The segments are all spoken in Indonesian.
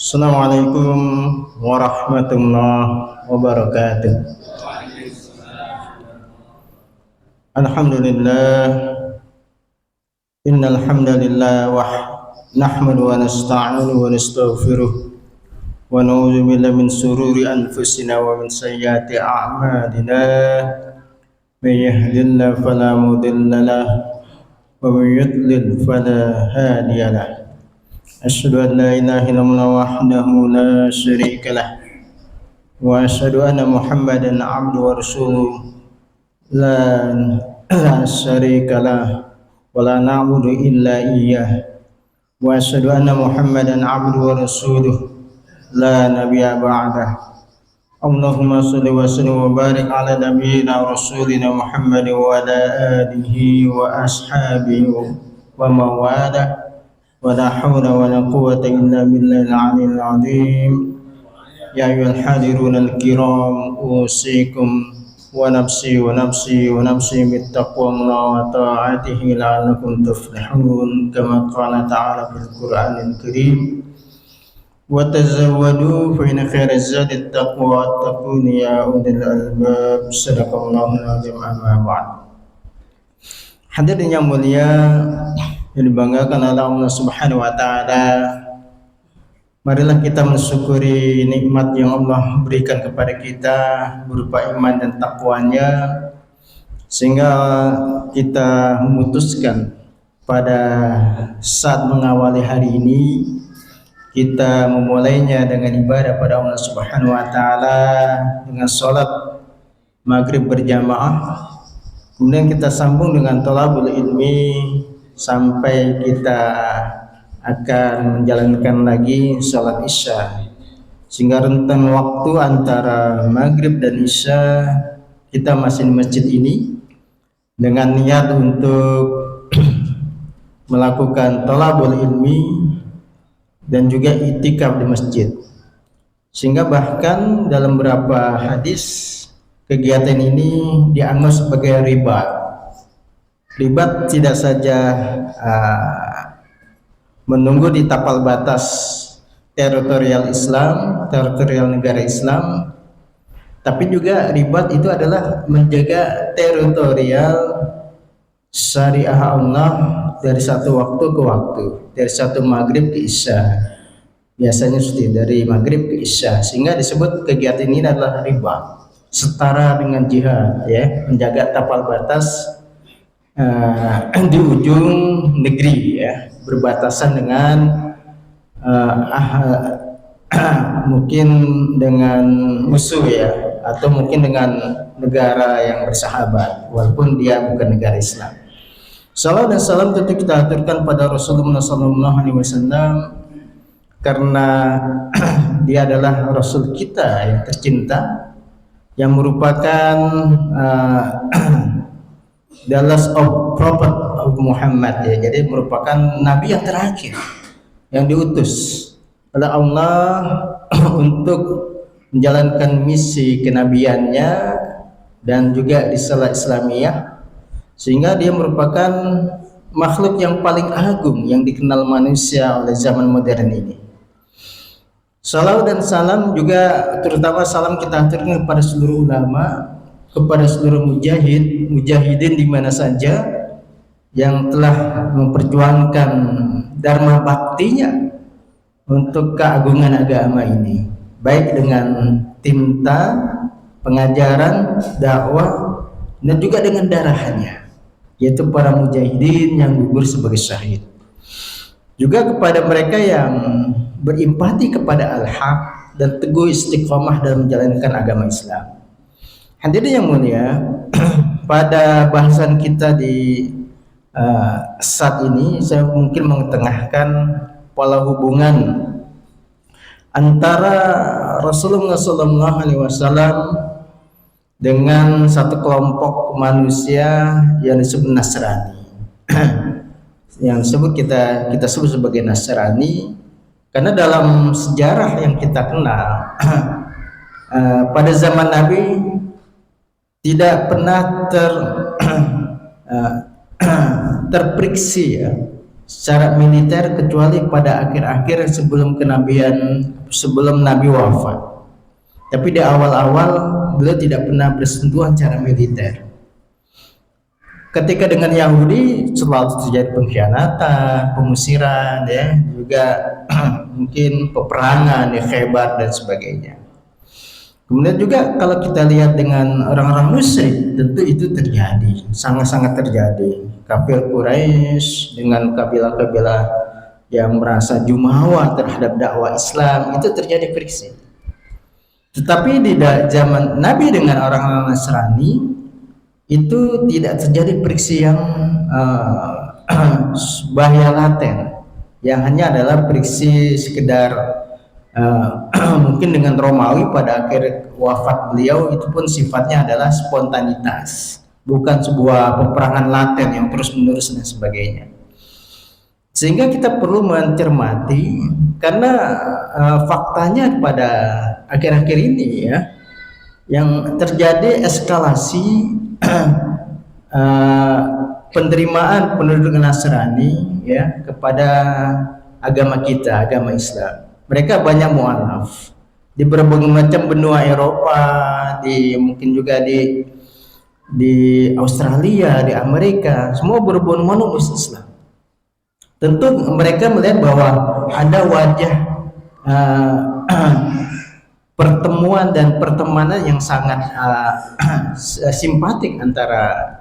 Assalamualaikum warahmatullahi wabarakatuh. Alhamdulillah, innal hamdalillah nahmadu wa nasta'inu wa nastaghfiruh wa na'udzu billahi min shururi anfusina wa min sayyiati a'malina. May yahdihillahu fala mudilla lahu wa may yudlil fala hadiya lahu. Asyhadu an la ilaha illallah wahdahu la syarika lah wa asyhadu anna Muhammadan abduhu wa rasuluh la syarika lah wa la na'budu illa iyyah wa asyhadu anna Muhammadan abduhu wa rasuluh la nabiyya ba'dah. Allahumma shalli wa sallim wa barik ala nabiyyina rasulina Muhammad wa ala alihi wa ashabihi wa mawalah. ولا حول ولا قوة إلا بالله العلي العظيم. يا أيها الحاضرون الكرام أوصيكم ونفسي بالتقوى الله وطاعته لعلكم تفلحون كما قال تعالى في القرآن الكريم وتزودوا فإن خير الزاد التقوى واتقون يا أولي الألباب. صدق الله العظيم. أما بعد. Hadirin yang mulia yang dibanggakan oleh Allah Subhanahu wa taala, marilah kita mensyukuri nikmat yang Allah berikan kepada kita berupa iman dan takwanya, sehingga kita memutuskan pada saat mengawali hari ini kita memulainya dengan ibadah pada Allah Subhanahu wa taala dengan salat maghrib berjamaah, kemudian kita sambung dengan thalabul ilmi sampai kita akan menjalankan lagi sholat isya, sehingga rentang waktu antara maghrib dan isya kita masih di masjid ini dengan niat untuk melakukan thalabul ilmi dan juga i'tikaf di masjid, sehingga bahkan dalam beberapa hadis kegiatan ini dianggap sebagai riba. Ribat tidak saja menunggu di tapal batas teritorial Islam, teritorial negara Islam, tapi juga ribat itu adalah menjaga teritorial syariah Allah dari satu waktu ke waktu, dari satu maghrib ke isya. Biasanya seperti dari maghrib ke isya, sehingga disebut kegiatan ini adalah riba, setara dengan jihad, ya, menjaga tapal batas di ujung negeri, ya, berbatasan dengan mungkin dengan musuh, ya, atau mungkin dengan negara yang bersahabat walaupun dia bukan negara Islam. Salam dan salam tentu kita aturkan pada Rasulullah SAW, karena dia adalah Rasul kita yang tercinta, yang merupakan the last of prophet of Muhammad, ya, jadi merupakan nabi yang terakhir yang diutus oleh Allah untuk menjalankan misi kenabiannya dan juga risalah Islamiyah, sehingga dia merupakan makhluk yang paling agung yang dikenal manusia oleh zaman modern ini. Salam dan salam juga, terutama salam kita aturkan kepada seluruh ulama, kepada seluruh mujahidin di mana saja yang telah memperjuangkan dharma baktinya untuk keagungan agama ini, baik dengan tinta, pengajaran, dakwah, dan juga dengan darahnya, yaitu para mujahidin yang gugur sebagai syahid. Juga kepada mereka yang berempati kepada al-haq dan teguh istiqomah dalam menjalankan agama Islam. Hadirin yang mulia, pada bahasan kita di saat ini saya mungkin mengetengahkan pola hubungan antara Rasulullah SAW dengan satu kelompok manusia yang disebut Nasrani, yang kita sebut sebagai Nasrani, karena dalam sejarah yang kita kenal pada zaman Nabi tidak pernah terperiksi, ya, secara militer kecuali pada akhir-akhir sebelum Nabi wafat. Tapi di awal-awal beliau tidak pernah bersentuhan secara militer. Ketika dengan Yahudi selalu terjadi pengkhianatan, pengusiran, ya, juga mungkin peperangan, ya, Khaybar dan sebagainya. Kemudian juga kalau kita lihat dengan orang-orang musyrik, tentu itu terjadi, sangat-sangat terjadi. Kafir Quraisy dengan kabilah-kabilah yang merasa jumawa terhadap dakwah Islam, itu terjadi friksi. Tetapi di zaman Nabi dengan orang-orang Nasrani itu tidak terjadi friksi yang bahaya laten, yang hanya adalah friksi sekedar mungkin dengan Romawi pada akhir wafat beliau, itu pun sifatnya adalah spontanitas, bukan sebuah peperangan laten yang terus-menerus dan sebagainya. Sehingga kita perlu mencermati, karena faktanya pada akhir-akhir ini, ya, yang terjadi eskalasi penerimaan penduduk Nasrani, ya, kepada agama kita, agama Islam. Mereka banyak mu'alaf di berbagai macam benua Eropa, mungkin juga di Australia, di Amerika, semua berbondong-bondong Islam. Tentu mereka melihat bahwa ada wajah pertemuan dan pertemanan yang sangat simpatik antara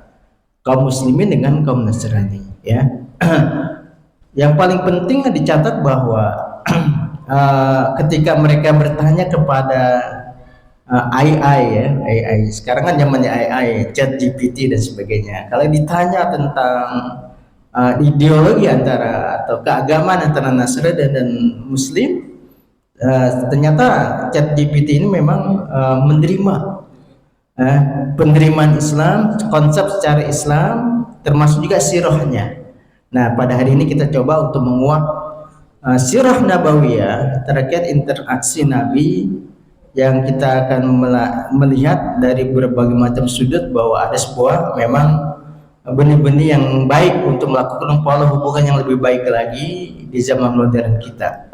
kaum muslimin dengan kaum Nasrani, ya. Yang paling penting dicatat bahwa ketika mereka bertanya kepada AI, ya, AI sekarang kan zamannya AI, chat GPT dan sebagainya. Kalau ditanya tentang ideologi antara atau keagamaan antara Nasrani dan Muslim, ternyata chat GPT ini memang menerima penerimaan Islam, konsep secara Islam, termasuk juga sirahnya. Nah, pada hari ini kita coba untuk menguak sirah nabawiyah terkait interaksi Nabi, yang kita akan melihat dari berbagai macam sudut bahwa ada sebuah memang benih-benih yang baik untuk melakukan pola hubungan yang lebih baik lagi di zaman modern kita.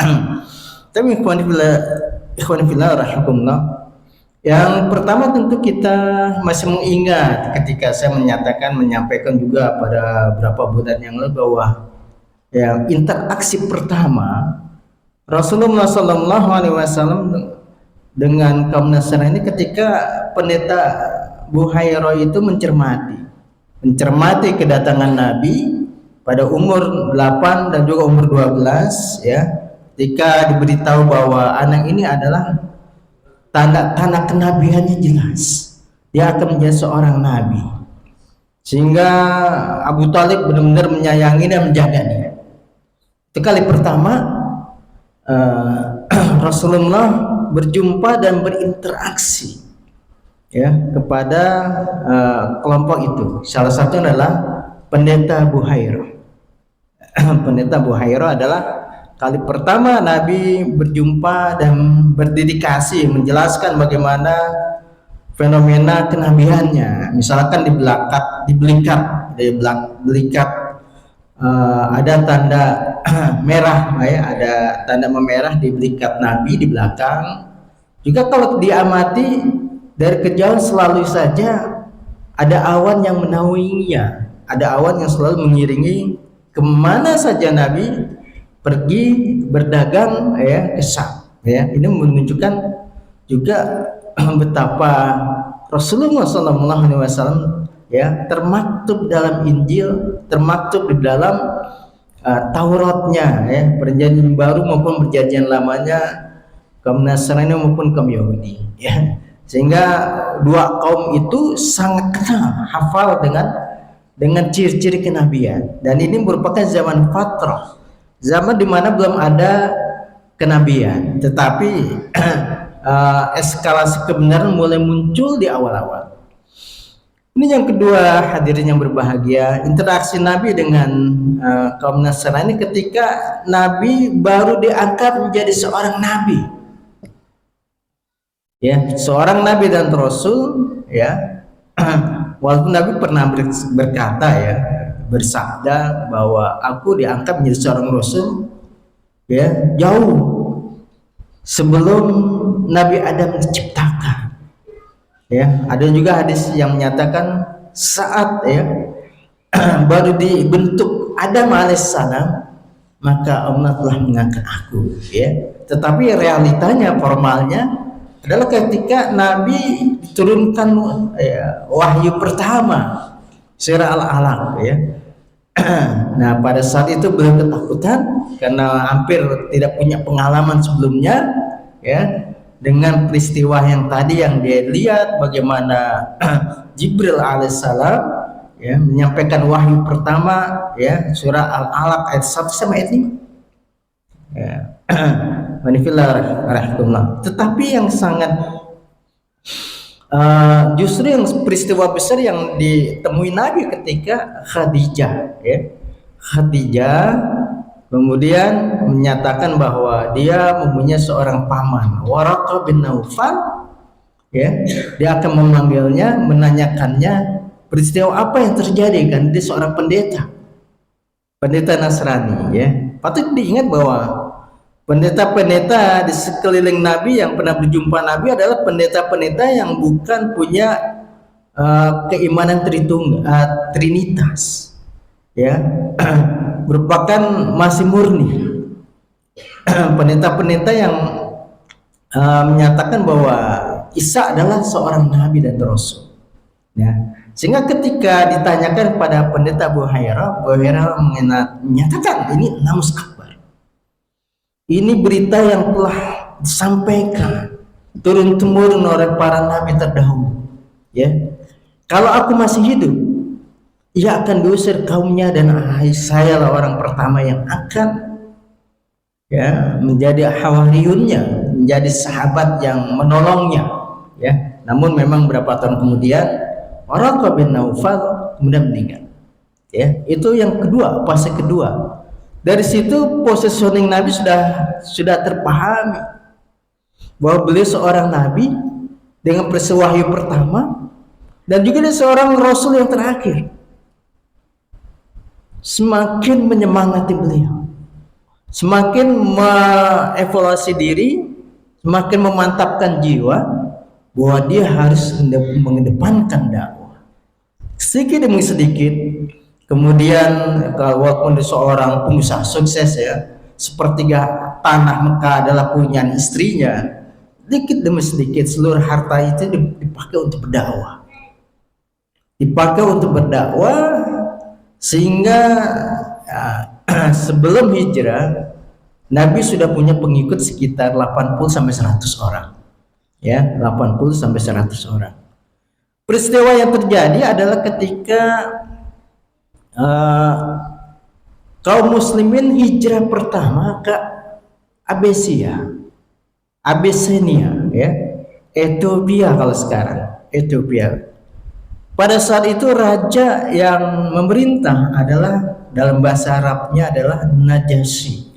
Tapi ikhwan fillah rahimakumullah, yang pertama tentu kita masih mengingat ketika saya menyampaikan juga pada beberapa bulan yang lalu bahwa yang interaksi pertama Rasulullah SAW dengan kaum Nasrani ketika pendeta Buhairah itu mencermati kedatangan Nabi pada umur 8 dan juga umur 12, ya, ketika diberitahu bahwa anak ini adalah tanda-tanda kenabiannya jelas, dia akan menjadi seorang nabi, sehingga Abu Talib benar-benar menyayangi dan menjaga dia. Itu kali pertama Rasulullah berjumpa dan berinteraksi, ya, kepada kelompok itu. Salah satunya adalah pendeta Buhairah. Pendeta Buhairah adalah kali pertama Nabi berjumpa dan berdedikasi menjelaskan bagaimana fenomena kenabiannya. Misalkan di belikat ada tanda merah, ya, ada tanda memerah di belikat Nabi di belakang. Juga kalau diamati dari kejauhan selalu saja ada awan yang menaunginya, ada awan yang selalu mengiringi kemana saja Nabi pergi berdagang, ya, ke Syam, ya. Ini menunjukkan juga betapa Rasulullah SAW, ya, termaktub dalam Injil, termaktub di dalam Tauratnya, ya, perjanjian baru maupun perjanjian lamanya, kaum Nasrani maupun kaum Yahudi, ya. Sehingga dua kaum itu sangat kenal, hafal dengan ciri-ciri kenabian. Dan ini merupakan zaman fatrah, zaman dimana belum ada kenabian, tetapi eskalasi kebenaran mulai muncul di awal-awal. Ini yang kedua, hadirin yang berbahagia, interaksi Nabi dengan kaum Nasrani ketika Nabi baru diangkat menjadi seorang Nabi, ya, seorang Nabi dan Rasul, ya. Walaupun Nabi pernah berkata, ya, bersabda bahwa aku diangkat menjadi seorang rasul ya jauh sebelum Nabi Adam diciptakan. Ya, ada juga hadis yang menyatakan saat ya baru dibentuk Adam alaihissalam maka Allah telah mengangkat aku ya. Tetapi realitanya formalnya adalah ketika Nabi diturunkan ya, wahyu pertama surah Al-Alaq ya. Nah pada saat itu beliau ketakutan karena hampir tidak punya pengalaman sebelumnya ya, dengan peristiwa yang tadi yang dia lihat bagaimana Jibril alaihissalam ya menyampaikan wahyu pertama ya surah Al-Alaq ayat 1 sampai ayat 5 ya. Tetapi yang sangat justru yang peristiwa besar yang ditemui Nabi ketika Khadijah ya. Khadijah kemudian menyatakan bahwa dia mempunyai seorang paman Waraqah bin Naufal ya, dia akan memanggilnya menanyakannya peristiwa apa yang terjadi kan dia seorang pendeta Nasrani ya. Patut diingat bahwa pendeta-pendeta di sekeliling Nabi yang pernah berjumpa Nabi adalah pendeta-pendeta yang bukan punya keimanan Trinitas ya merupakan masih murni pendeta-pendeta yang menyatakan bahwa Isa adalah seorang nabi dan rasul ya. Sehingga ketika ditanyakan pada pendeta Abu Hurairah menyatakan ini namus akbar, ini berita yang telah disampaikan turun temurun oleh para nabi terdahulu ya. Kalau aku masih hidup ia akan diusir kaumnya dan saya lah orang pertama yang akan ya menjadi hawariyunnya, menjadi sahabat yang menolongnya ya. Namun memang beberapa tahun kemudian Waraqah bin Naufal kemudian meninggal ya. Itu yang kedua, fase kedua. Dari situ positioning Nabi sudah terpahami bahwa beliau seorang nabi dengan peristiwa wahyu pertama dan juga dia seorang rasul yang terakhir. Semakin menyemangati beliau, semakin mengevaluasi diri, semakin memantapkan jiwa bahwa dia harus mengedepankan dakwah sedikit demi sedikit. Kemudian walaupun dia seorang pengusaha sukses ya, sepertiga tanah Mekah adalah punyaan istrinya, sedikit demi sedikit seluruh harta itu dipakai untuk berdakwah, sehingga sebelum hijrah Nabi sudah punya pengikut sekitar 80 sampai 100 orang ya, 80 sampai 100 orang. Peristiwa yang terjadi adalah ketika kaum muslimin hijrah pertama ke Abyssinia ya, Ethiopia kalau sekarang Ethiopia. Pada saat itu raja yang memerintah adalah dalam bahasa Arabnya adalah Najasyi.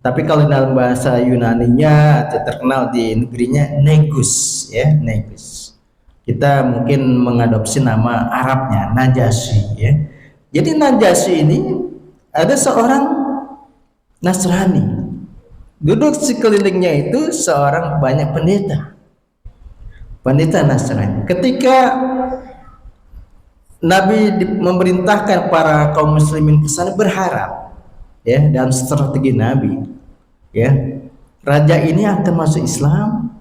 Tapi kalau dalam bahasa Yunaninya terkenal di negerinya Negus ya, Negus. Kita mungkin mengadopsi nama Arabnya Najasyi ya. Jadi Najasyi ini ada seorang Nasrani. Duduk sekelilingnya itu seorang banyak pendeta Nasrani. Ketika Nabi memerintahkan para kaum muslimin ke sana berharap ya dalam strategi Nabi ya, raja ini akan masuk Islam,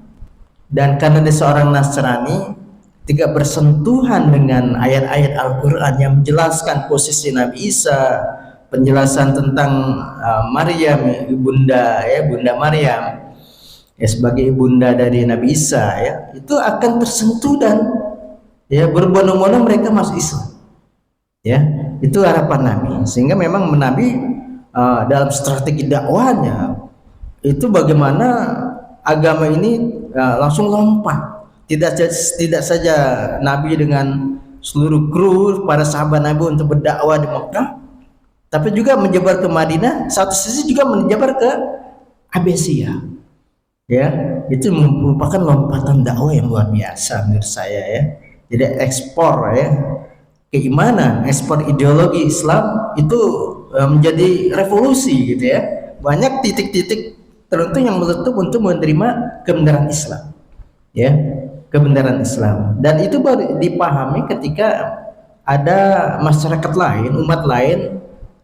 dan karena dia seorang Nasrani ketika bersentuhan dengan ayat-ayat Al-Quran yang menjelaskan posisi Nabi Isa, penjelasan tentang Maryam ibunda ya, Bunda Maryam ya sebagai ibunda dari Nabi Isa ya, itu akan tersentuh dan ya berbondong-bondong mereka masuk Islam ya. Itu harapan Nabi, sehingga memang Nabi dalam strategi dakwahnya itu bagaimana agama ini langsung lompat. Tidak saja Nabi dengan seluruh kru para sahabat Nabi untuk berdakwah di Mekah, tapi juga menyebar ke Madinah, satu sisi juga menyebar ke Abyssinia ya. Itu merupakan lompatan dakwah yang luar biasa menurut saya ya. Jadi ekspor ya, keimanan, ekspor ideologi Islam itu menjadi revolusi gitu ya. Banyak titik-titik tertentu yang meletup untuk menerima kebenaran Islam, ya, kebenaran Islam. Dan itu baru dipahami ketika ada masyarakat lain, umat lain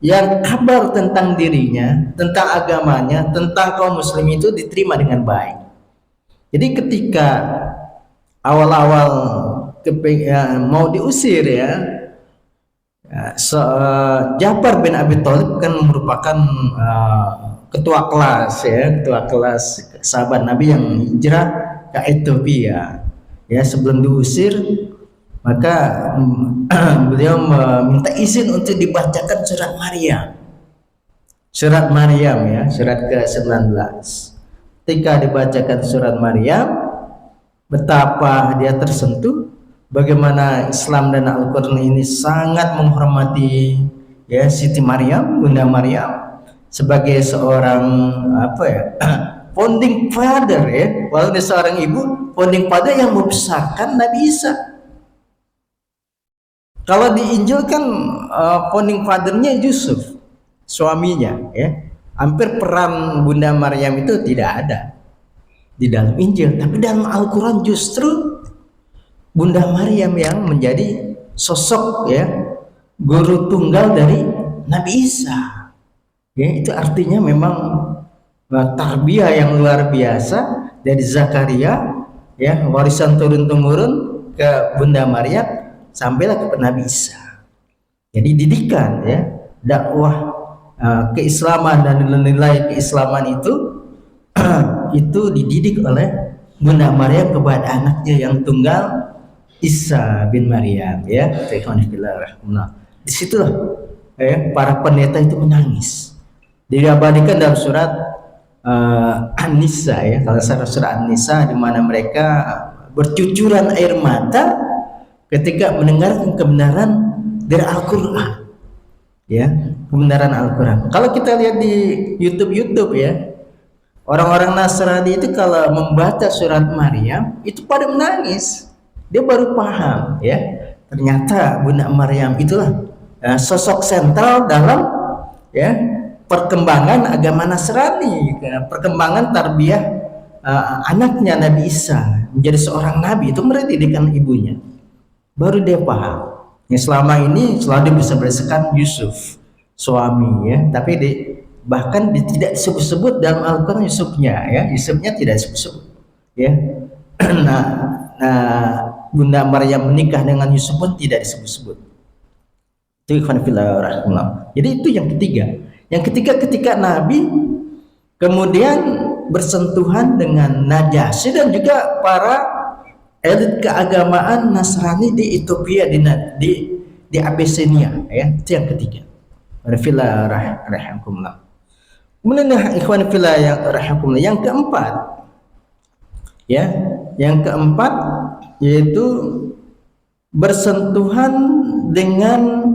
yang kabar tentang dirinya, tentang agamanya, tentang kaum muslim itu diterima dengan baik. Jadi ketika awal-awal mau diusir ya, Ja'far bin Abi Thalib kan merupakan ketua kelas ya, ketua kelas sahabat Nabi yang hijrah ke Ethiopia ya. Sebelum diusir maka beliau meminta izin untuk dibacakan surat Maryam, surat Maryam ya, surat ke-19. Ketika dibacakan surat Maryam, betapa dia tersentuh, bagaimana Islam dan Al-Quran ini sangat menghormati ya Siti Maryam, Bunda Maryam sebagai seorang apa ya, founding father ya, walau dia seorang ibu, founding father yang membesarkan Nabi Isa. Kalau di Injil kan founding fathernya Yusuf, suaminya ya. Hampir peran Bunda Maryam itu tidak ada di dalam Injil, tapi dalam Al-Quran justru Bunda Maryam yang menjadi sosok ya, guru tunggal dari Nabi Isa. Ya, itu artinya memang tarbiyah yang luar biasa dari Zakaria ya, warisan turun temurun ke Bunda Maryam sampailah ke Nabi Isa. Jadi didikan ya, dakwah keislaman dan nilai keislaman itu dididik oleh Bunda Maryam kepada anaknya yang tunggal Isa bin Maryam ya. Disitulah ya, para pendeta itu menangis. Diabadikan dalam surat An-Nisa ya, kalau surat An-Nisa, di mana mereka bercucuran air mata ketika mendengarkan kebenaran dari Al-Quran ya, kebenaran Al-Quran. Kalau kita lihat di YouTube ya, orang-orang Nasrani itu kalau membaca surat Maryam itu pada menangis. Dia baru paham ya, ternyata Bunda Maryam itulah sosok sentral dalam ya perkembangan agama Nasrani, perkembangan tarbiyah anaknya Nabi Isa menjadi seorang nabi itu melalui didikan ibunya. Baru dia paham. Yang selama ini selalu bisa berdasarkan Yusuf suami ya, tapi bahkan tidak disebut-sebut dalam Al-Quran Yusufnya ya, Yusufnya tidak disebut-sebut ya. nah Bunda Maryam menikah dengan Yusuf pun tidak disebut-sebut. Jadi itu yang ketiga. Yang ketiga, ketika Nabi kemudian bersentuhan dengan Najasyi dan juga para elit keagamaan Nasrani di Ethiopia, di Abyssinia ya, itu yang ketiga. Kemudian ikhwan fillah yang rahimakumullah, yang keempat ya, yang keempat yaitu bersentuhan dengan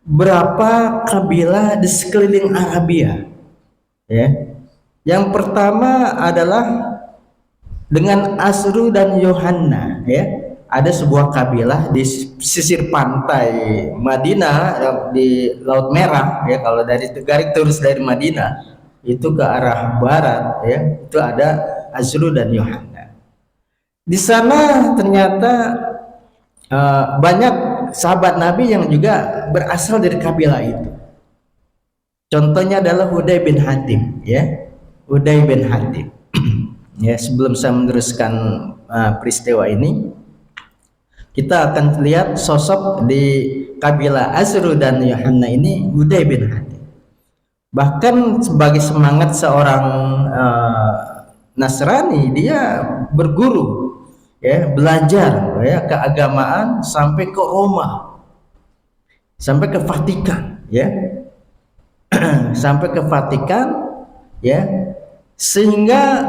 berapa kabilah di sekeliling Arabia ya. Yang pertama adalah dengan Asru dan Yohanna ya, ada sebuah kabilah di sisir pantai Madinah di Laut Merah ya. Kalau dari garis lurus dari Madinah itu ke arah barat ya, itu ada Asru dan Yohanna. Di sana ternyata banyak sahabat Nabi yang juga berasal dari kabilah itu. Contohnya adalah Uday bin Hatim ya, Uday bin Hatim. Ya, sebelum saya meneruskan peristiwa ini, kita akan lihat sosok di kabilah Asru dan Yohanna ini, Uday bin Hatim. Bahkan sebagai semangat seorang Nasrani, dia berguru ya, belajar ya keagamaan sampai ke Roma, sampai ke Vatikan ya. Sampai ke Vatikan ya, sehingga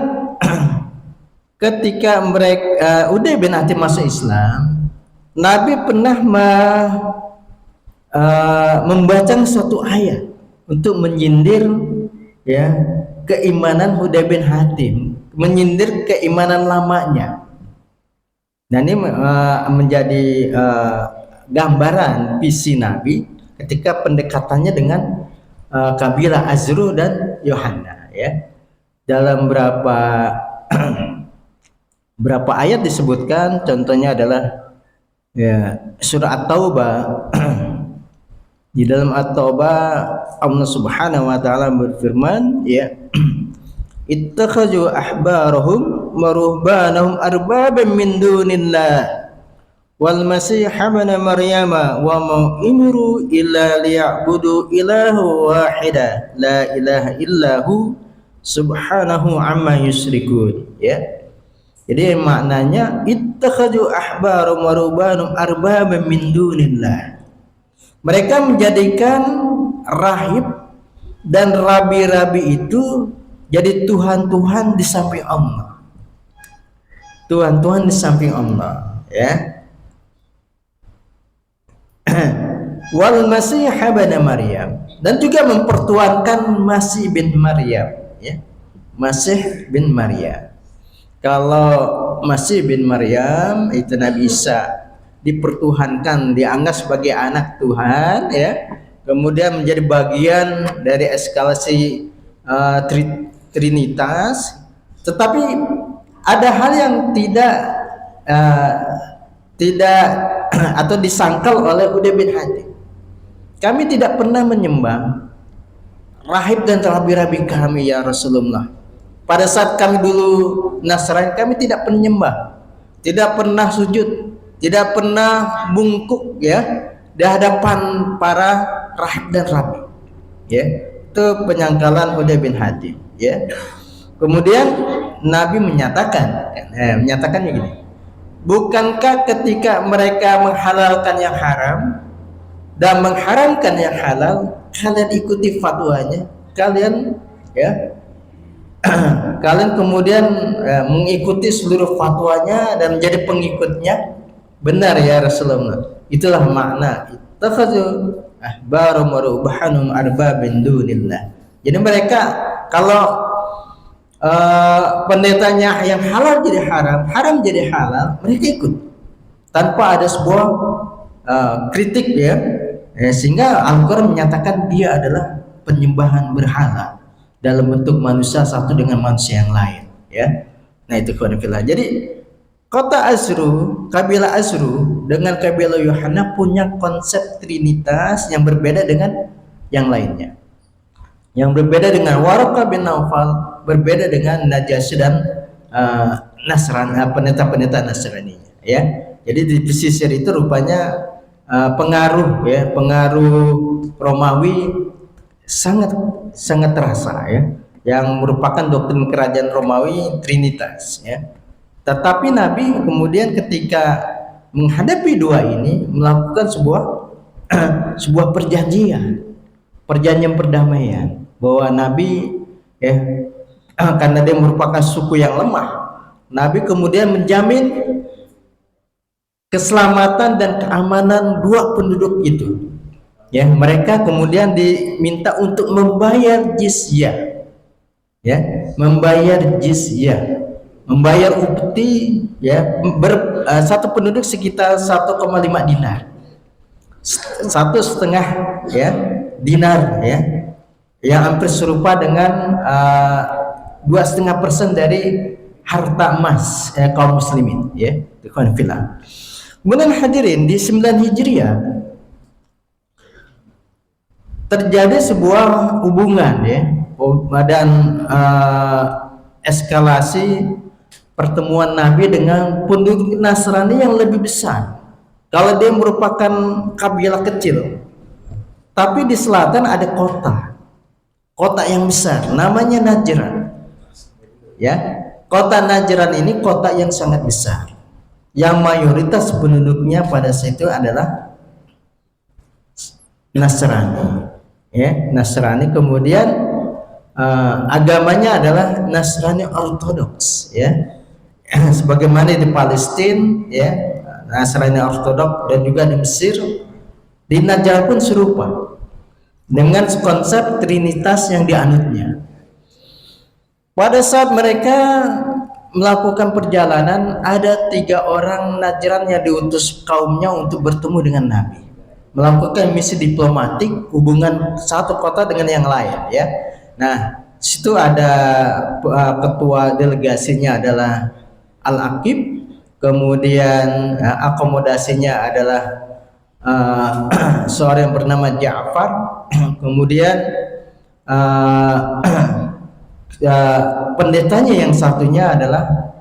ketika mereka Uday bin Hatim masuk Islam, Nabi pernah membaca suatu ayat untuk menyindir ya keimanan Uday bin Hatim, menyindir keimanan lamanya. Dan ini menjadi gambaran visi Nabi ketika pendekatannya dengan kabilah Azru dan Yohanna, ya. Dalam berapa ayat disebutkan, contohnya adalah ya surah At-Taubah. Di dalam At-Taubah Allah Subhanahu wa taala berfirman, ya, ittakhadhu ahbarahum wa ruhbanahum arbaban min dunillah wal masih ibn maryam wa ma umiru illa liya'budu ilahu wahida la ilaha illahu subhanahu amma yusyrikun, ya. Jadi maknanya ittakhadhu ahbarahum wa ruhbanahum arbaban min dunillah. Mereka menjadikan rahib dan rabi-rabi itu jadi Tuhan-Tuhan di samping Allah. Tuhan-Tuhan di samping Allah, ya. Wal Masih ibn Maryam, dan juga mempertuankan Masih bin Maryam, ya. Masih bin Maryam. Kalau Masih bin Maryam itu Nabi Isa dipertuhankan, dianggap sebagai anak Tuhan, ya. Kemudian menjadi bagian dari eskalasi Trinitas, tetapi ada hal yang tidak atau disangkal oleh Uday bin Hatim. Kami tidak pernah menyembah rahib dan rabi-rabi kami, ya Rasulullah. Pada saat kami dulu Nasrani, kami tidak penyembah, tidak pernah sujud, tidak pernah bungkuk, ya, di hadapan para rahib dan rabi, ya. Itu penyangkalan Uday bin Hatim, ya. Kemudian Nabi menyatakannya gini, bukankah ketika mereka menghalalkan yang haram dan mengharamkan yang halal, kalian ikuti fatwanya, kalian, ya, kalian kemudian mengikuti seluruh fatwanya dan menjadi pengikutnya? Benar, ya Rasulullah. Itulah makna ittakhadhu ahbarahum wa ruhbanahum arbabin dunillah. Jadi mereka kalau pendetanya yang halal jadi haram, haram jadi halal, mereka ikut tanpa ada sebuah kritik, ya. Sehingga Al-Quran menyatakan dia adalah penyembahan berhala dalam bentuk manusia satu dengan manusia yang lain, ya. Nah, itu konfirmasi. Jadi kota Azru, kabilah Azru dengan kabilah Yohanna punya konsep trinitas yang berbeda dengan yang lainnya. Yang berbeda dengan Waraqah bin Naufal, berbeda dengan Najasyi dan Nasrani, pendeta-pendeta Nasrani, ya. Jadi di pesisir itu rupanya pengaruh Romawi sangat terasa, ya, yang merupakan doktrin kerajaan Romawi Trinitas, ya. Tetapi Nabi kemudian ketika menghadapi dua ini melakukan sebuah perjanjian perdamaian, bahwa Nabi, ya, karena dia merupakan suku yang lemah, Nabi kemudian menjamin keselamatan dan keamanan dua penduduk itu, ya. Mereka kemudian diminta untuk membayar jizyah, ya, membayar upeti, ya, satu penduduk sekitar 1,5 dinar, 1,5, ya, dinar, ya, yang hampir serupa dengan 2,5% dari harta emas kaum muslimin, ya. Kemudian hadirin, di 9 Hijriah terjadi sebuah hubungan, ya, dan eskalasi pertemuan Nabi dengan penduduk Nasrani yang lebih besar. Kalau dia merupakan kabilah kecil, tapi di selatan ada kota yang besar, namanya Najran, ya. Kota Najran ini kota yang sangat besar, yang mayoritas penduduknya pada saat itu adalah Nasrani, ya, Nasrani. Kemudian agamanya adalah Nasrani Ortodoks, ya. Sebagaimana di Palestina, ya, Nasrani Ortodoks, dan juga di Mesir, di Najran pun serupa dengan konsep trinitas yang dianutnya. Pada saat mereka melakukan perjalanan, ada 3 orang Najran yang diutus kaumnya untuk bertemu dengan Nabi, melakukan misi diplomatik hubungan satu kota dengan yang lain, ya. Nah, situ ada ketua delegasinya adalah Al-Aqib, kemudian akomodasinya adalah seorang yang bernama Ja'far, kemudian pendetanya yang satunya adalah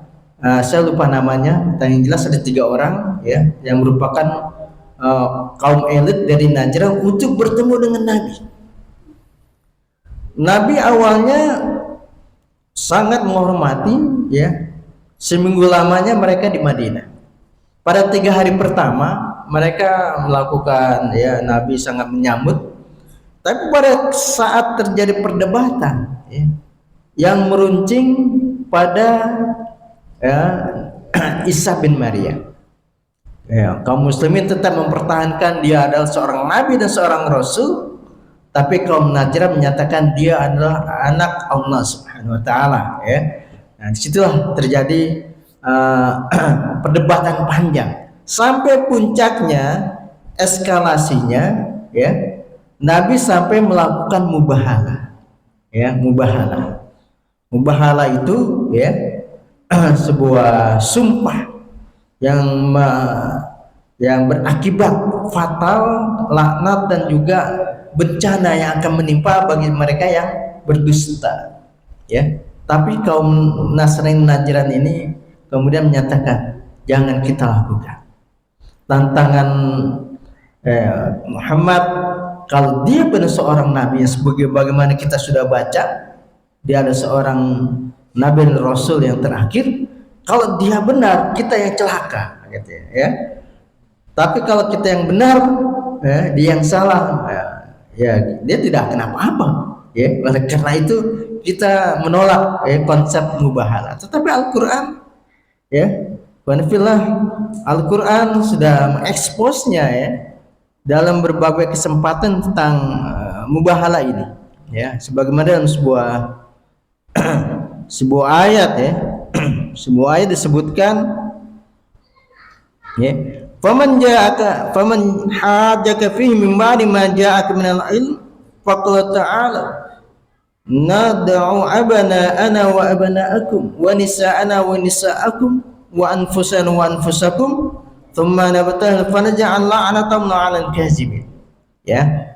saya lupa namanya, tapi yang jelas ada 3 orang, ya, yang merupakan kaum elit dari Najran untuk bertemu dengan Nabi. Nabi awalnya sangat menghormati, ya. Seminggu lamanya mereka di Madinah. Pada 3 hari pertama mereka melakukan, ya, Nabi sangat menyambut. Tapi pada saat terjadi perdebatan, ya, yang meruncing pada, ya, Isa bin Maryam, ya, kaum muslimin tetap mempertahankan dia adalah seorang nabi dan seorang rasul, tapi kaum Najran menyatakan dia adalah anak Allah Subhanahu wa taala, ya. Nah, disitulah terjadi perdebatan panjang sampai puncaknya eskalasinya, ya, Nabi sampai melakukan mubahalah, ya. Mubahalah itu, ya, sebuah sumpah yang berakibat fatal, laknat dan juga bencana yang akan menimpa bagi mereka yang berdusta, ya. Tapi kaum Nasrani Najran ini kemudian menyatakan jangan kita lakukan. Tantangan Muhammad, kalau dia benar seorang nabi yang sebagaimana kita sudah baca, dia adalah seorang nabi dan rasul yang terakhir. Kalau dia benar, kita yang celaka, gitu, ya. Tapi kalau kita yang benar, ya, dia yang salah, ya, dia tidak akan apa-apa, ya. Oleh karena itu kita menolak, ya, konsep mubahalah. Tetapi Al-Quran, ya, Al-Quran sudah mengeksposnya, ya, dalam berbagai kesempatan tentang mubahalah ini, ya. Sebagaimana dalam sebuah ayat, ya, sebuah ayat disebutkan, ya, faman hajjaka fihi min ba'di ma ja'aka minal ilm faqul ta'ala nad'u abana'ana wa abana'akum wa nisa'ana wa nisa'akum wa anfusana wa anfusakum thumma nabtahil fanaj'al la'natallahi 'alal kazibin, ya.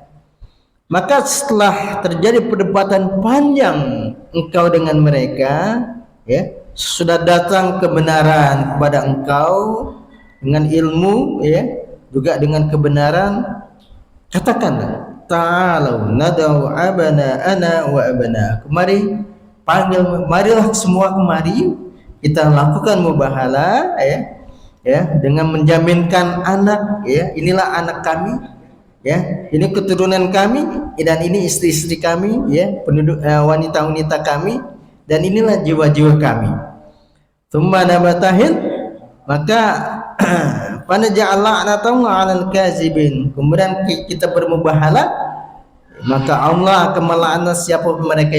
Maka setelah terjadi perdebatan panjang engkau dengan mereka, ya, sudah datang kebenaran kepada engkau dengan ilmu, ya, juga dengan kebenaran, katakanlah ta'alu nad'u abana'ana wa abana'akum, marilah semua kemari, kita lakukan mubahalah, ya, dengan menjaminkan anak, ya, inilah anak kami, ya, ini keturunan kami, dan ini istri-istri kami, ya, penduduk wanita-wanita kami, dan inilah jiwa-jiwa kami. Tsumma nabatahil, maka fanaj'al la'natallahi 'alal kazibin, kemudian kita bermubahalah, maka Allah akan melaknat siapa mereka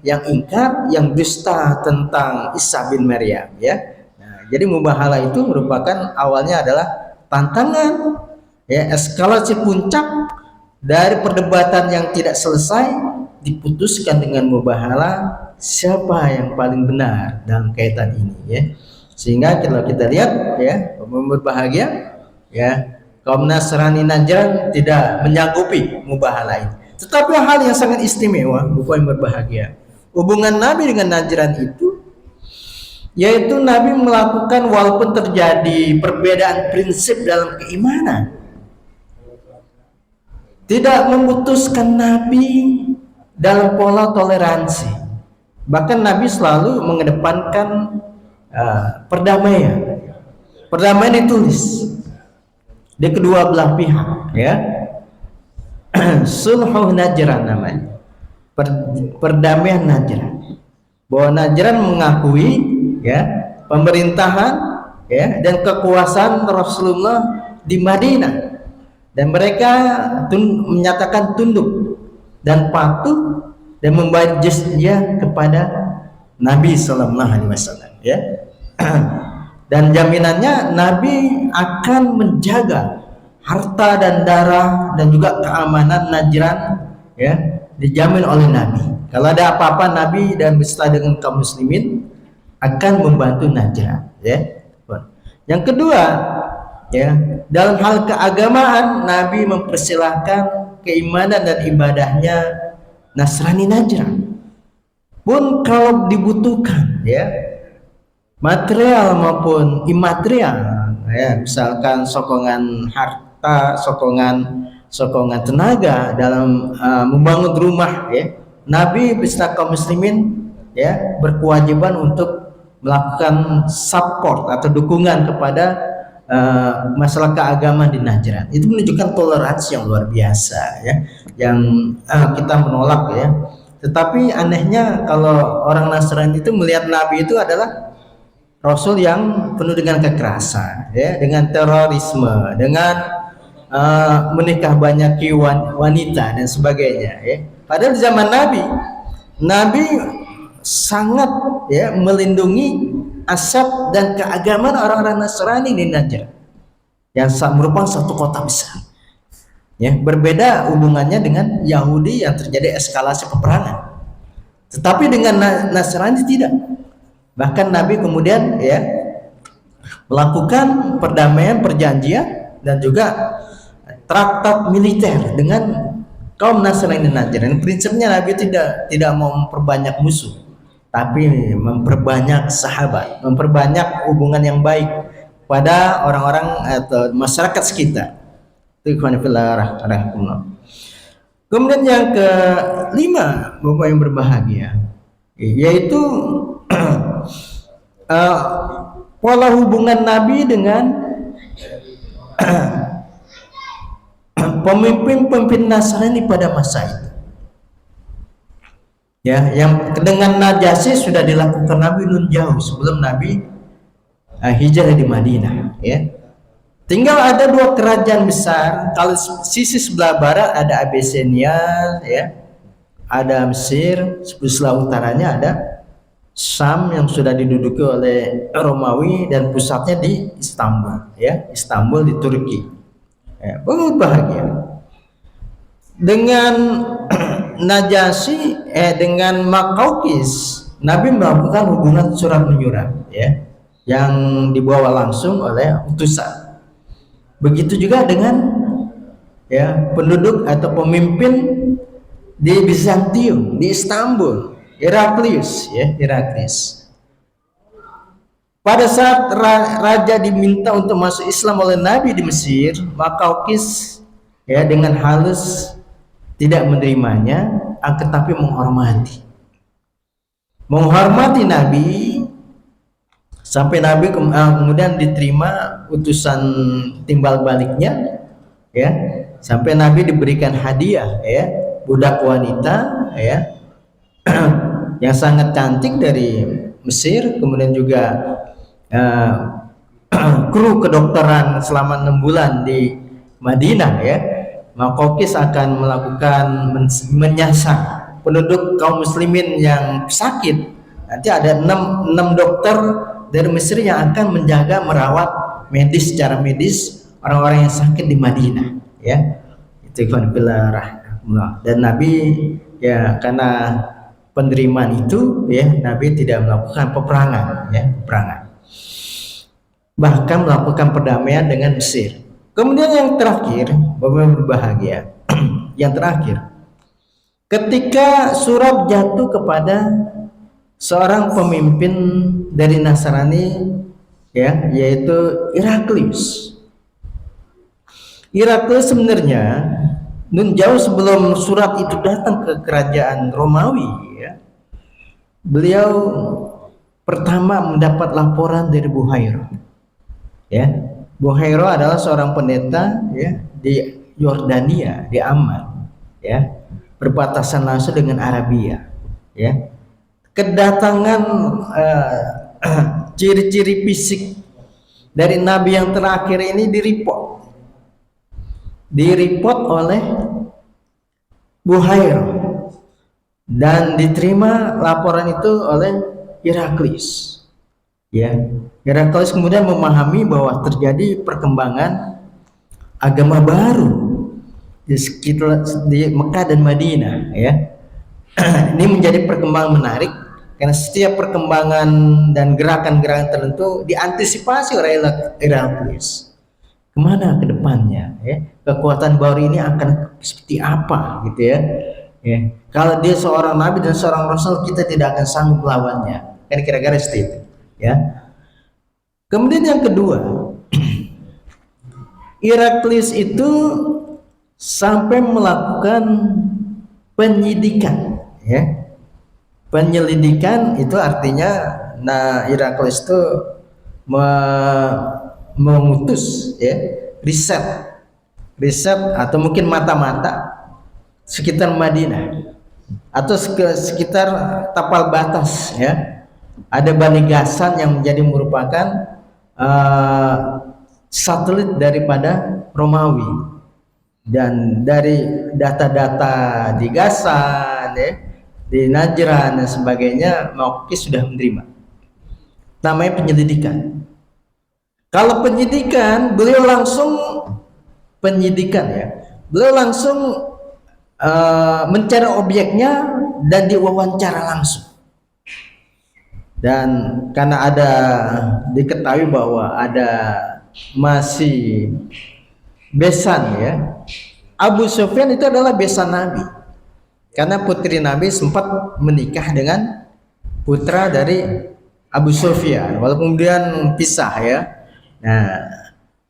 yang ingkar, yang dusta tentang Isa bin Maryam, ya. Nah, jadi mubahalah itu merupakan awalnya adalah tantangan, ya, eskalasi puncak dari perdebatan yang tidak selesai diputuskan dengan mubahalah siapa yang paling benar dalam kaitan ini, ya. Sehingga kalau kita lihat, ya, berbahagia, ya, kaum Nasrani Najran tidak menyanggupi mubahalah ini. Tetapi hal yang sangat istimewa, bukan berbahagia, hubungan Nabi dengan Najran itu, yaitu Nabi melakukan, walaupun terjadi perbedaan prinsip dalam keimanan, tidak memutuskan Nabi dalam pola toleransi. Bahkan Nabi selalu mengedepankan perdamaian. Perdamaian ditulis di kedua belah pihak, ya. Sulhu Najran namanya, perdamaian Najran, bahwa Najran mengakui, ya, pemerintahan, ya, dan kekuasaan Rasulullah di Madinah, dan mereka menyatakan tunduk dan patuh dan membayar jizyah kepada Nabi Sallallahu Alaihi Wasallam. ya. Dan jaminannya Nabi akan menjaga harta dan darah dan juga keamanan Najran, ya, dijamin oleh Nabi. Kalau ada apa-apa, Nabi dan beserta dengan kaum muslimin akan membantu Najran, ya. Yang kedua, ya, dalam hal keagamaan Nabi mempersilahkan keimanan dan ibadahnya Nasrani Najran pun kalau dibutuhkan, ya, material maupun imaterial, ya, misalkan sokongan harta, sokongan tenaga dalam membangun rumah, ya, Nabi beserta kaum muslimin, ya, berkewajiban untuk melakukan support atau dukungan kepada masalah keagamaan di Najran. Itu menunjukkan toleransi yang luar biasa, ya, yang kita menolak, ya. Tetapi anehnya kalau orang Nasrani itu melihat Nabi itu adalah Rasul yang penuh dengan kekerasan, ya, dengan terorisme, dengan menikah banyak wanita dan sebagainya, ya. Padahal di zaman Nabi sangat, ya, melindungi asap dan keagamaan orang-orang Nasrani di Najran yang merupakan satu kota besar, ya. Berbeda hubungannya dengan Yahudi yang terjadi eskalasi peperangan, tetapi dengan Nasrani tidak. Bahkan Nabi kemudian, ya, melakukan perdamaian, perjanjian dan juga traktat militer dengan kaum Nasrani Najran. Prinsipnya Nabi tidak mau memperbanyak musuh, tapi memperbanyak sahabat, memperbanyak hubungan yang baik pada orang-orang atau masyarakat sekitar. Kemudian yang kelima, Bapak yang berbahagia, yaitu pola hubungan Nabi dengan pemimpin-pemimpin Nasrani pada masa itu, ya, yang dengan Najasyi sudah dilakukan Nabi nun jauh sebelum Nabi hijrah di Madinah, ya. Tinggal ada dua kerajaan besar. Kalau sisi sebelah barat ada Abyssinia, ya, ada Mesir. Sebelah utaranya ada Syam yang sudah diduduki oleh Romawi dan pusatnya di Istanbul, ya, Istanbul di Turki. Ya, bahagia. Dengan Najasyi, dengan Maqawqis, Nabi melakukan hubungan surat menyurat, ya, yang dibawa langsung oleh utusan. Begitu juga dengan, ya, penduduk atau pemimpin di Bizantium, di Istanbul, Heraklius, ya, Heraklius. Pada saat raja diminta untuk masuk Islam oleh Nabi di Mesir, Maqawqis, ya, dengan halus tidak menerimanya, tetapi menghormati Nabi, sampai Nabi kemudian diterima utusan timbal baliknya, ya, sampai Nabi diberikan hadiah, ya, budak wanita, ya, yang sangat cantik dari Mesir, kemudian juga kru kedokteran selama 6 bulan di Madinah, ya. Maqawqis akan melakukan menyasar penduduk kaum muslimin yang sakit. Nanti ada 6 dokter dari Mesir yang akan menjaga, merawat medis, secara medis orang-orang yang sakit di Madinah, ya. Itu rahmatullah. Dan Nabi, ya, karena penerimaan itu, ya, Nabi tidak melakukan peperangan, ya, bahkan melakukan perdamaian dengan Mesir. Kemudian yang terakhir, Bapak yang berbahagia, yang terakhir, ketika surat jatuh kepada seorang pemimpin dari Nasrani, ya, yaitu Heraklius. Heraklius sebenarnya jauh sebelum surat itu datang ke kerajaan Romawi, ya, beliau pertama mendapat laporan dari Buhairah, ya. Buhairah adalah seorang pendeta, ya, di Yordania, di Amman, ya, berbatasan langsung dengan Arabia, ya. Kedatangan ciri-ciri fisik dari Nabi yang terakhir ini direport oleh Buhairah dan diterima laporan itu oleh Heraklius. ya. Heraklius kemudian memahami bahwa terjadi perkembangan agama baru di sekitar di Mekah dan Madinah, ya. Ini menjadi perkembangan menarik karena setiap perkembangan dan gerakan-gerakan tertentu diantisipasi oleh Heraklius. Kemana ke depannya, ya? Kekuatan baru ini akan seperti apa, gitu ya. Ya. Kalau dia seorang nabi dan seorang rasul, kita tidak akan sanggup melawannya. Kan kira-kira seperti itu, ya. Kemudian yang kedua, Heraklius itu sampai melakukan penyidikan, ya. Penyelidikan itu artinya, Heraklius itu mengutus, ya, riset atau mungkin mata-mata sekitar Madinah atau sekitar tapal batas, ya. Ada Bani Ghassan yang menjadi merupakan satelit daripada Romawi, dan dari data-data di Ghassan, ya, di Najran dan sebagainya, Maukis sudah menerima. Namanya penyelidikan. Kalau penyidikan, beliau langsung penyidikan, ya. Beliau langsung mencari objeknya dan diwawancara langsung. Dan karena ada diketahui bahwa ada masih besan, ya. Abu Sufyan itu adalah besan Nabi. Karena putri Nabi sempat menikah dengan putra dari Abu Sufyan, walaupun kemudian pisah, ya. Nah,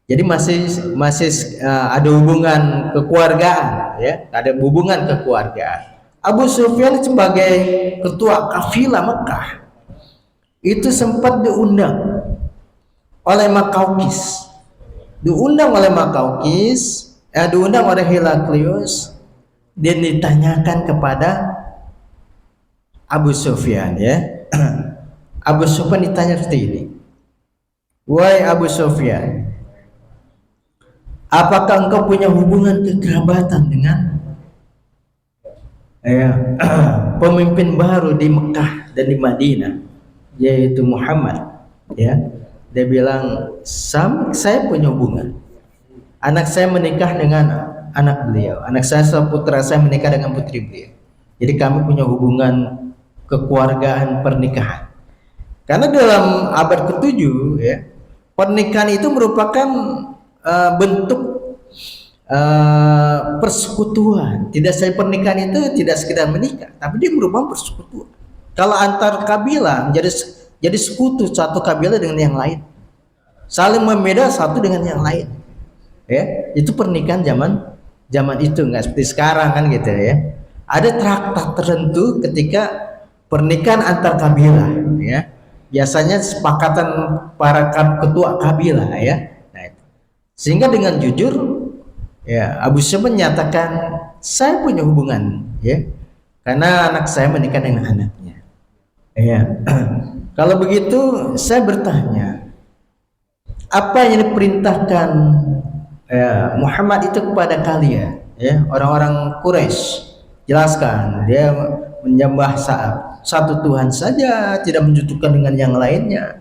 jadi masih ada hubungan kekeluargaan, ya, ada hubungan kekeluargaan. Abu Sufyan sebagai ketua kafilah Mekah itu sempat diundang oleh Makaukis, diundang oleh Heraklius, dan ditanyakan kepada Abu Sufyan, ya. Abu Sufyan ditanya seperti ini, wahai Abu Sufyan, apakah engkau punya hubungan kekerabatan dengan, ya, pemimpin baru di Mekah dan di Madinah, yaitu Muhammad, ya? Dia bilang, saya punya hubungan. Anak saya menikah dengan anak beliau, anak saya, putra saya menikah dengan putri beliau. Jadi kami punya hubungan kekeluargaan pernikahan. Karena dalam abad ke-7, ya, pernikahan itu merupakan bentuk persekutuan. Tidak saja pernikahan itu tidak sekedar menikah, tapi dia merupakan persekutuan. Kalau antar kabilah jadi sekutu satu kabilah dengan yang lain, saling membeda satu dengan yang lain, ya. Itu pernikahan zaman itu, nggak seperti sekarang, kan, gitu, ya. Ada traktat tertentu ketika pernikahan antar kabilah, ya. Biasanya sepakatan para ketua kabilah, ya. Nah, itu. Sehingga dengan jujur, ya, Abu Sufyan menyatakan, saya punya hubungan, ya, karena anak saya menikah dengan anaknya, ya. Kalau begitu saya bertanya, apa yang diperintahkan, ya, Muhammad itu kepada kalian, ya, orang-orang Quraisy? Jelaskan. Dia menyembah satu Tuhan saja, tidak menjutupkan dengan yang lainnya.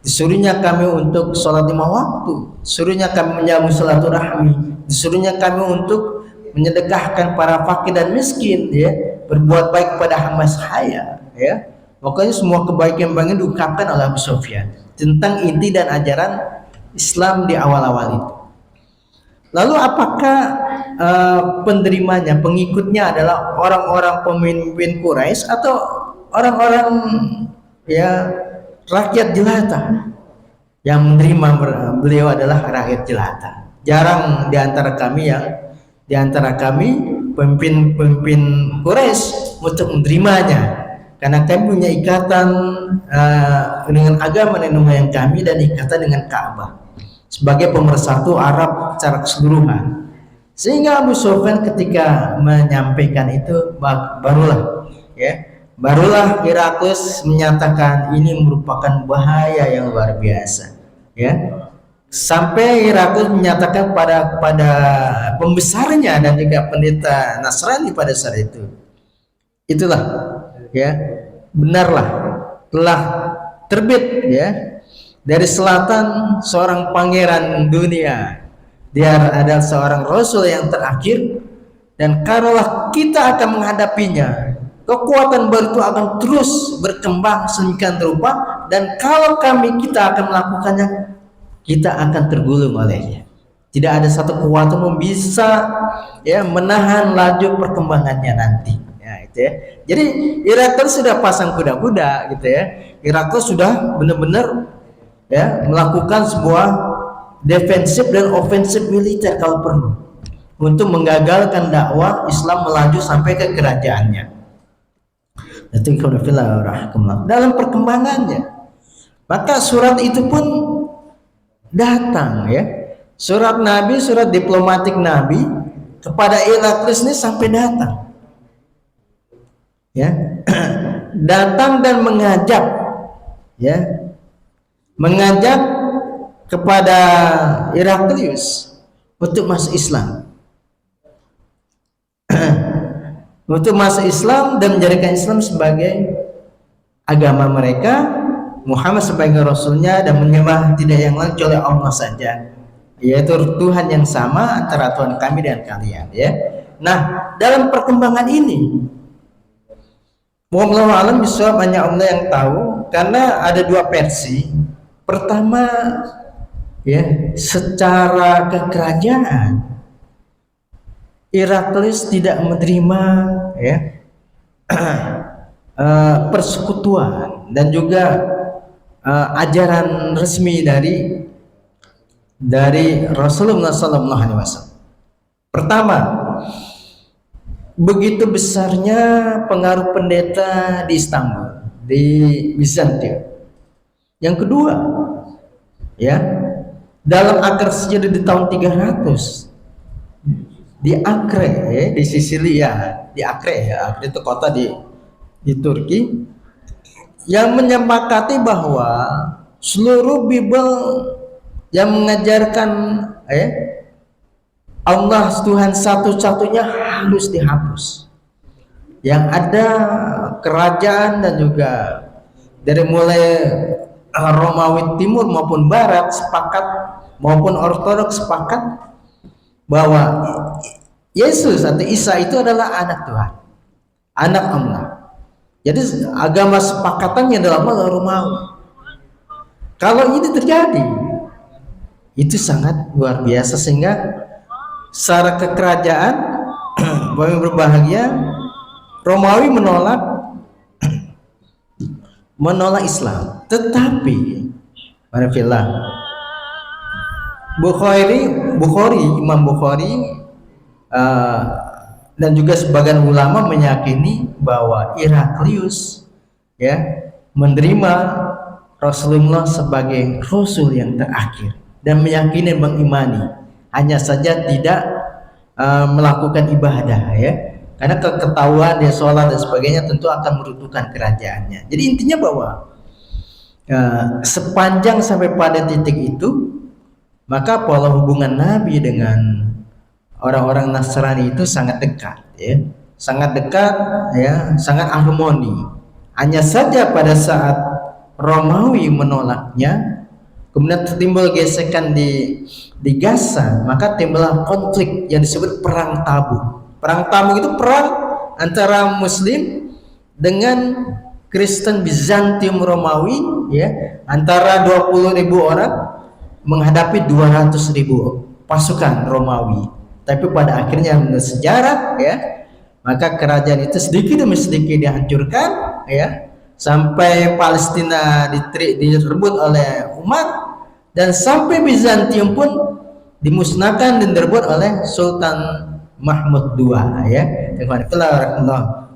Disuruhnya kami untuk sholat 5 waktu, disuruhnya kami menyambung silaturahmi, disuruhnya kami untuk menyedekahkan para fakir dan miskin, ya, berbuat baik kepada hamba saya, ya. Pokoknya semua kebaikan yang diungkapkan oleh Abu Sufyan tentang inti dan ajaran Islam di awal-awal itu. Lalu apakah penerimanya, pengikutnya adalah orang-orang pemimpin Quraisy atau orang-orang, ya, rakyat jelata? Yang menerima beliau adalah rakyat jelata. Jarang di antara kami pemimpin Quraisy untuk menerimanya, karena kami punya ikatan dengan agama nenek moyang kami dan ikatan dengan Ka'bah sebagai pemersatu Arab secara keseluruhan. Sehingga Abu Sufyan ketika menyampaikan itu, barulah Heraklius menyatakan ini merupakan bahaya yang luar biasa, ya. Sampai Heraklius menyatakan pada pembesarnya dan juga pendeta Nasrani pada saat itu, itulah, ya, benarlah telah terbit, ya, dari selatan seorang pangeran dunia, dia adalah seorang rasul yang terakhir, dan kalaulah kita akan menghadapinya, kekuatan baru itu akan terus berkembang sedemikian rupa, dan kalau kita akan melakukannya, kita akan tergulung olehnya. Tidak ada satu kekuatan yang bisa menahan laju perkembangannya nanti. Itu ya. Jadi Heraklius sudah pasang kuda-kuda gitu ya. Heraklius sudah benar-benar melakukan sebuah defensif dan ofensif militer kalau perlu untuk menggagalkan dakwah Islam melaju sampai ke kerajaannya. Dalam perkembangannya, maka surat itu pun datang surat Nabi, surat diplomatik Nabi kepada Heraklius ini sampai datang datang dan mengajak kepada Heraklius untuk masuk Islam untuk masuk Islam dan menjadikan Islam sebagai agama mereka, Muhammad sebagai rasulnya, dan menyembah tidak yang lain kecuali Allah saja, yaitu Tuhan yang sama antara Tuhan kami dan kalian Nah, dalam perkembangan ini wallahu a'lam bishawab, hanya Allah yang tahu, karena ada dua versi. Pertama secara kekerajaan Heraklius tidak menerima persekutuan dan juga ajaran resmi dari Rasulullah SAW. Pertama, begitu besarnya pengaruh pendeta di Istanbul, di Bizantium. Yang kedua, dalam akar sejarah di tahun 300 di Acre, di Sisilia, di Acre Acre itu kota di Turki, yang menyepakati bahwa seluruh Bible yang mengajarkan Allah Tuhan satu-satunya harus dihapus. Yang ada kerajaan dan juga dari mulai Romawi Timur maupun Barat sepakat, maupun Ortodoks sepakat bahwa Yesus atau Isa itu adalah anak Tuhan, anak Allah. Jadi agama sepakatannya dalam Romawi. Kalau ini terjadi, itu sangat luar biasa, sehingga secara kekerajaan kami berbahagia, Romawi menolak Islam. Tetapi Imam Bukhari dan juga sebagian ulama meyakini bahwa Heraklius menerima Rasulullah sebagai Rasul yang terakhir dan meyakini, mengimani, hanya saja tidak melakukan ibadah karena ketahuan dia sholat dan sebagainya tentu akan meruntuhkan kerajaannya. Jadi intinya bahwa sepanjang sampai pada titik itu, maka pola hubungan Nabi dengan orang-orang Nasrani itu sangat dekat sangat dekat sangat harmoni. Hanya saja pada saat Romawi menolaknya, kemudian timbul gesekan di Gaza, maka timbullah konflik yang disebut perang Tabuk. Perang Tabuk itu perang antara Muslim dengan Kristen Bizantium Romawi antara 20.000 orang menghadapi 200.000 pasukan Romawi. Tapi pada akhirnya menurut sejarah maka kerajaan itu sedikit demi sedikit dihancurkan sampai Palestina direbut oleh umat, dan sampai Bizantium pun dimusnahkan dan direbut oleh Sultan Mahmud II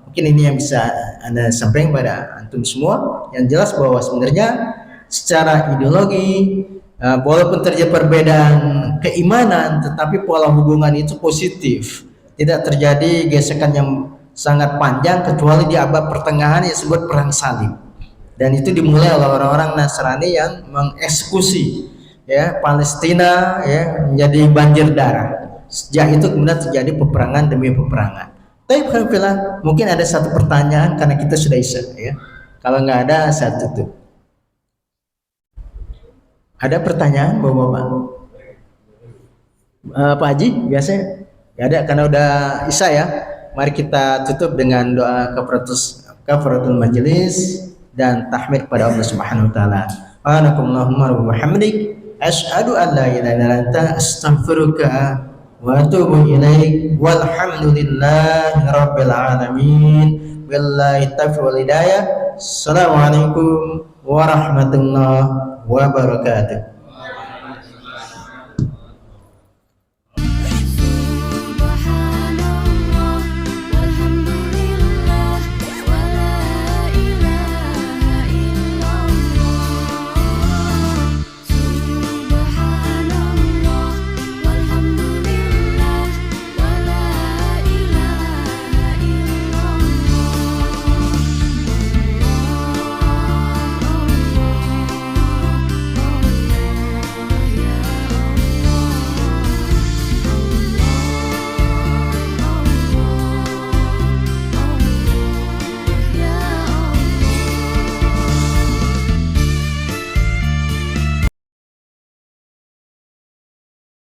Mungkin ini yang bisa Anda sampaikan pada antum semua. Yang jelas bahwa sebenarnya secara ideologi, walaupun terjadi perbedaan keimanan, tetapi pola hubungan itu positif. Tidak terjadi gesekan yang sangat panjang kecuali di abad pertengahan yang disebut perang salib. Dan itu dimulai oleh orang-orang Nasrani yang mengeksekusi Palestina menjadi banjir darah. Sejak itu kemudian terjadi peperangan demi peperangan. Tapi mungkin ada satu pertanyaan karena kita sudah isya Kalau nggak ada, saya tutup. Ada pertanyaan Bapak-bapak? Pak Haji biasanya nggak ada karena udah Isya ya. Mari kita tutup dengan doa kafaratul majelis dan tahmid pada Allah Subhanahu wa taala. Subhanakallahumma wa bihamdik asyhadu an la ilaha illa anta astaghfiruka wa atubu ilaik walhamdulillahi rabbil alamin. Billahi taufiq wal hidayah. Assalamualaikum warahmatullahi wabarakatuh.